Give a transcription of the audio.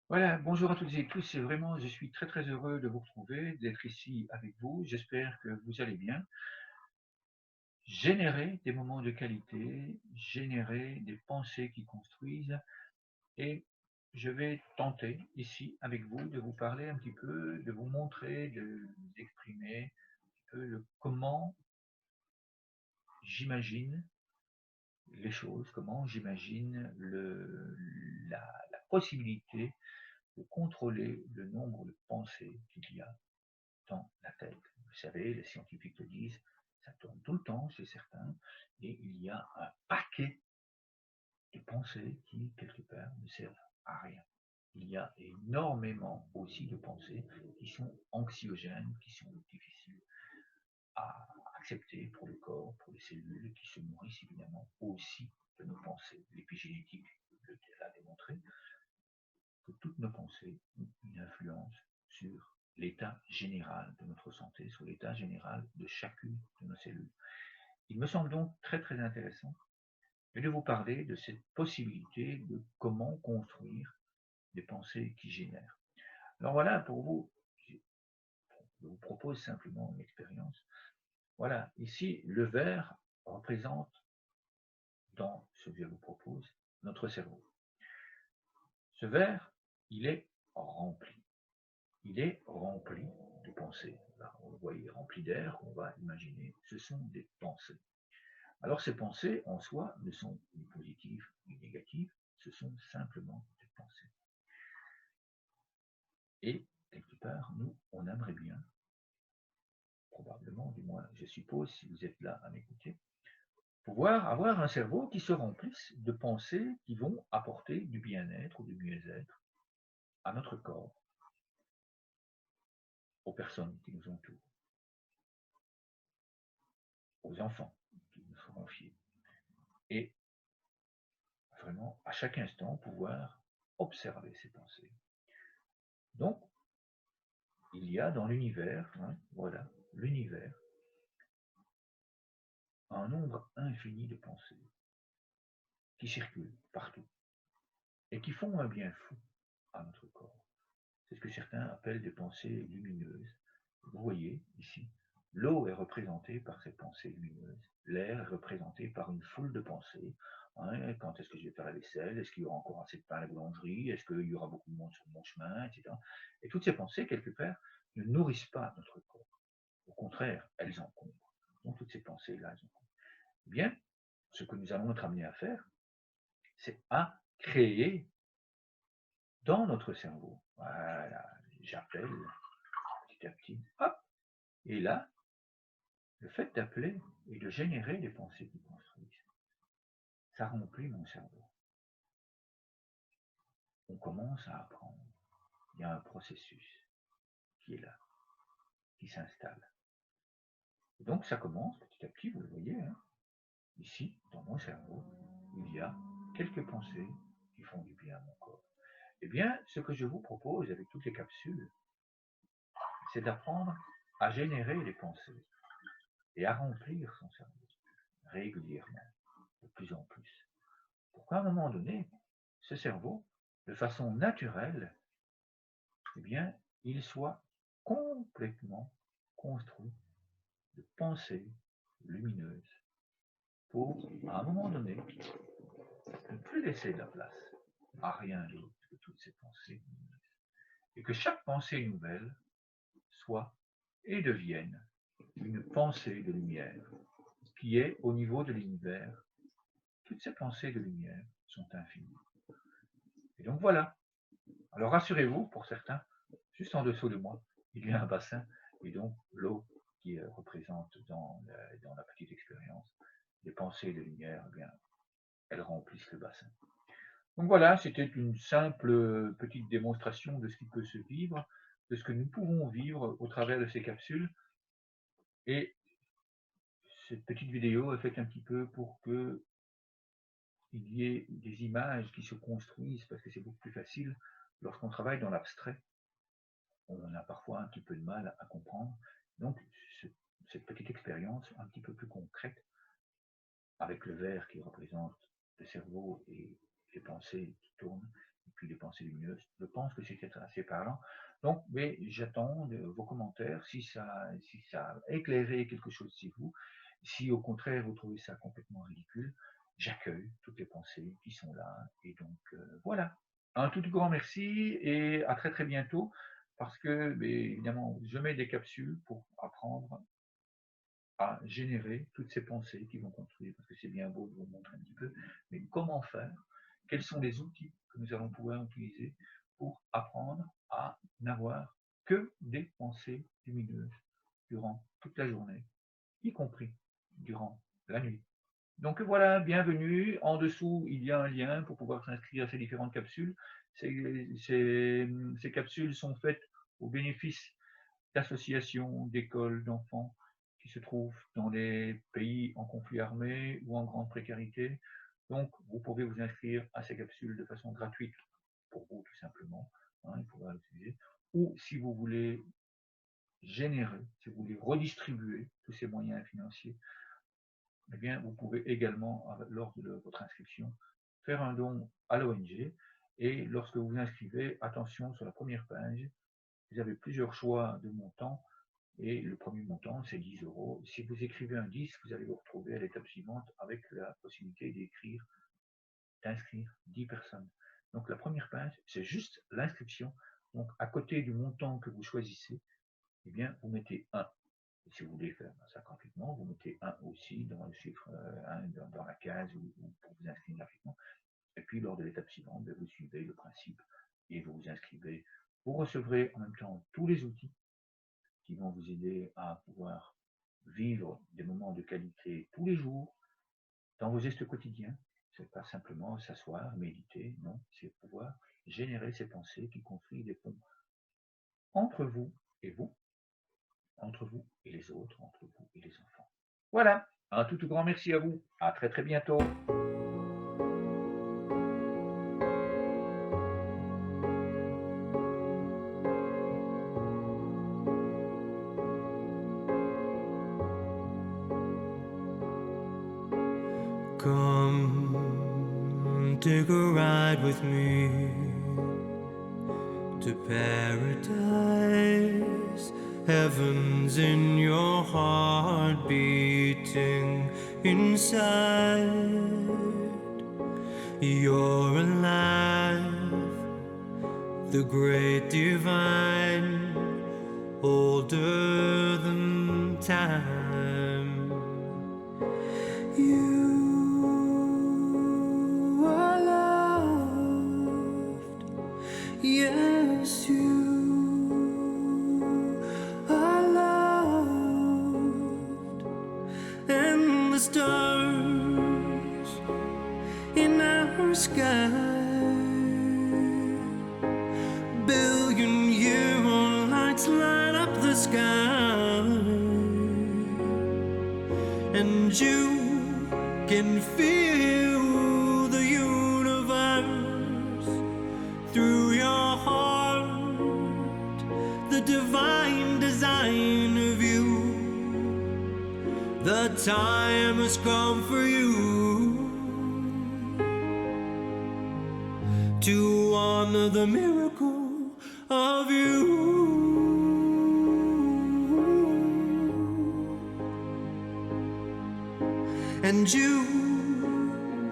Voilà, bonjour à toutes et tous, c'est vraiment, je suis très heureux de vous retrouver, d'être ici avec vous. J'espère que vous allez bien. Générer des moments de qualité, générer des pensées qui construisent, et je vais tenter ici avec vous de vous parler un petit peu, de vous montrer, d'exprimer un petit peu le comment j'imagine les choses, comment j'imagine la possibilité de contrôler le nombre de pensées qu'il y a dans la tête. Vous savez, les scientifiques le disent, ça tourne tout le temps chez certains, et il y a un paquet de pensées qui, quelque part, ne servent à rien. Il y a énormément aussi de pensées qui sont anxiogènes, qui sont difficiles à accepter pour le corps, pour les cellules, qui se nourrissent évidemment aussi de nos pensées. L'épigénétique l'a démontré, que toutes nos pensées ont une influence sur l'état général de notre santé, sur l'état général de chacune de nos cellules. Il me semble donc très intéressant de vous parler de cette possibilité de comment construire des pensées qui génèrent. Alors voilà, pour vous, je vous propose simplement une expérience. Voilà, ici, le vert représente, dans ce que je vous propose, notre cerveau. Ce verre, il est rempli. Il est rempli de pensées. Là, on le voit, il est rempli d'air, on va imaginer, ce sont des pensées. Alors ces pensées, en soi, ne sont ni positives ni négatives, ce sont simplement des pensées. Et, quelque part, nous, on aimerait bien, probablement, du moins, je suppose, si vous êtes là à m'écouter, pouvoir avoir un cerveau qui se remplisse de pensées qui vont apporter du bien-être ou du mieux-être à notre corps, aux personnes qui nous entourent, aux enfants qui nous seront confiés. Et vraiment, à chaque instant, pouvoir observer ces pensées. Donc, il y a dans l'univers, voilà, l'univers, un nombre infini de pensées qui circulent partout et qui font un bien fou à notre corps. C'est ce que certains appellent des pensées lumineuses. Vous voyez ici, l'eau est représentée par ces pensées lumineuses, l'air est représenté par une foule de pensées. Quand est-ce que je vais faire la vaisselle? Est-ce qu'il y aura encore assez de pain à la boulangerie? Est-ce qu'il y aura beaucoup de monde sur mon chemin? Etc. Et toutes ces pensées, quelque part, ne nourrissent pas notre corps. Au contraire, elles encombrent. Donc toutes ces pensées-là, elles encombrent. Eh bien, ce que nous allons être amenés à faire, c'est à créer dans notre cerveau. Voilà, j'appelle petit à petit, hop, et là, le fait d'appeler et de générer des pensées qui construisent, ça remplit mon cerveau. On commence à apprendre. Il y a un processus qui est là, qui s'installe. Et donc ça commence petit à petit, vous le voyez, ici, dans mon cerveau, il y a quelques pensées qui font du bien à mon corps. Eh bien, ce que je vous propose avec toutes les capsules, c'est d'apprendre à générer les pensées et à remplir son cerveau régulièrement, de plus en plus. Pour qu'à un moment donné, ce cerveau, de façon naturelle, eh bien, il soit complètement construit de pensées lumineuses pour, à un moment donné, ne plus laisser de la place à rien d'autre que toutes ces pensées lumineuses. Et que chaque pensée nouvelle soit et devienne une pensée de lumière qui est au niveau de l'univers. Toutes ces pensées de lumière sont infinies. Et donc voilà. Alors rassurez-vous, pour certains, juste en dessous de moi, il y a un bassin, et donc l'eau qui représente dans la petite expérience les pensées de lumière, eh bien, elles remplissent le bassin. Donc voilà, c'était une simple petite démonstration de ce qui peut se vivre, de ce que nous pouvons vivre au travers de ces capsules. Et cette petite vidéo est faite un petit peu pour que il y ait des images qui se construisent, parce que c'est beaucoup plus facile lorsqu'on travaille dans l'abstrait. On a parfois un petit peu de mal à comprendre. Donc, cette petite expérience un petit peu plus concrète, avec le verre qui représente le cerveau et les pensées qui tournent, et puis les pensées lumineuses. Je pense que c'était assez parlant. Donc, mais j'attends vos commentaires si ça a éclairé quelque chose chez vous. Si au contraire vous trouvez ça complètement ridicule, j'accueille toutes les pensées qui sont là. Et donc voilà. Un tout grand merci et à très très bientôt parce que évidemment je mets des capsules pour apprendre à générer toutes ces pensées qui vont construire, parce que c'est bien beau de vous montrer un petit peu, mais comment faire? Quels sont les outils que nous allons pouvoir utiliser pour apprendre à n'avoir que des pensées lumineuses durant toute la journée, y compris durant la nuit. Donc voilà, bienvenue. En dessous, il y a un lien pour pouvoir s'inscrire à ces différentes capsules. Ces capsules sont faites au bénéfice d'associations, d'écoles, d'enfants qui se trouvent dans des pays en conflit armé ou en grande précarité. Donc, vous pouvez vous inscrire à ces capsules de façon gratuite pour vous, tout simplement. Il faudra l'utiliser. Ou si vous voulez générer, si vous voulez redistribuer tous ces moyens financiers, eh bien, vous pouvez également, lors de votre inscription, faire un don à l'ONG. Et lorsque vous vous inscrivez, attention, sur la première page, vous avez plusieurs choix de montants. Et le premier montant, c'est 10 euros. Si vous écrivez un 10, vous allez vous retrouver à l'étape suivante avec la possibilité d'inscrire 10 personnes. Donc la première page, c'est juste l'inscription. Donc à côté du montant que vous choisissez, eh bien, vous mettez 1. Et si vous voulez faire ça gratuitement, vous mettez 1 aussi dans le chiffre 1 dans la case pour vous inscrire gratuitement. Et puis lors de l'étape suivante, vous suivez le principe et vous vous inscrivez. Vous recevrez en même temps tous les outils qui vont vous aider à pouvoir vivre des moments de qualité tous les jours dans vos gestes quotidiens. C'est pas simplement s'asseoir, méditer, non, c'est pouvoir générer ces pensées qui construisent des ponts entre vous et vous, entre vous et les autres, entre vous et les enfants. Voilà, un tout grand merci à vous. À très très bientôt. Come, take a ride with me to paradise. Heaven's in your heart beating inside. You're alive, the great divine, older than time. You are loved, yes, you are loved, and the stars in our sky, billion-year-old lights light up the sky, and you can feel the universe through your heart, the divine design of you. The time has come for you to honor the miracle of you. And you